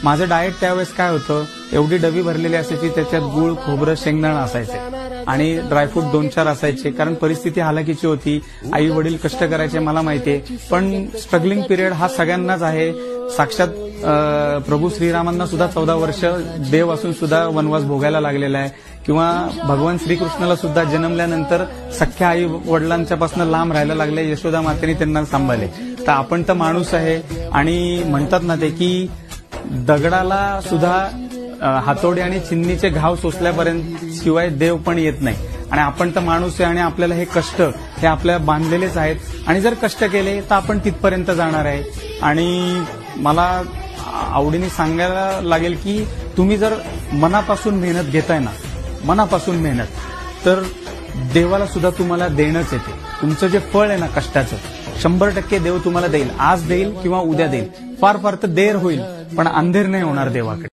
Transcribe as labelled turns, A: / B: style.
A: माझं डाएट त्यावेळेस काय होतं, एवढी डबी भरलेली असायची, त्याच्यात गुळ, खोबरं, शेंगदाणा असायचे आणि ड्रायफ्रूट 2-4 असायचे, कारण परिस्थिती हालाकीची होती. आई वडील कष्ट करायचे मला माहितीये, पण स्ट्रगलिंग पिरियड हा सगळ्यांनाच आहे. साक्षात प्रभू श्रीरामांना सुद्धा 14 वर्ष देव असून सुद्धा वनवास भोगायला लागलेला आहे, किंवा भगवान श्रीकृष्णाला सुद्धा जन्मल्यानंतर सख्या आई वडिलांच्यापासून लांब राहायला लागले, यशोदा मातेने त्यांना सांभाळले. तर आपण तर माणूस आहे, आणि म्हणतात ना ते की दगडाला सुद्धा हातोडी आणि चिन्नीचे घाव सोसल्यापर्यंत शिवाय देव पण येत नाही. आणि आपण तर माणूस आहे, आणि आपल्याला हे कष्ट हे आपल्या बांधलेलेच आहेत, आणि जर कष्ट केले तर आपण तिथपर्यंत जाणार आहे. आणि मला आवडीने सांगायला लागेल की तुम्ही जर मनापासून मेहनत घेताय ना, मनापासून मेहनत, तर देवाला सुद्धा तुम्हाला देणंच येते. तुमचं जे फळ आहे ना कष्टाचं, 100% देव तुम्हाला देईल. आज देईल किंवा उद्या देईल, फार फार तर देर होईल, पण अंधेर नाही होणार देवाकडे.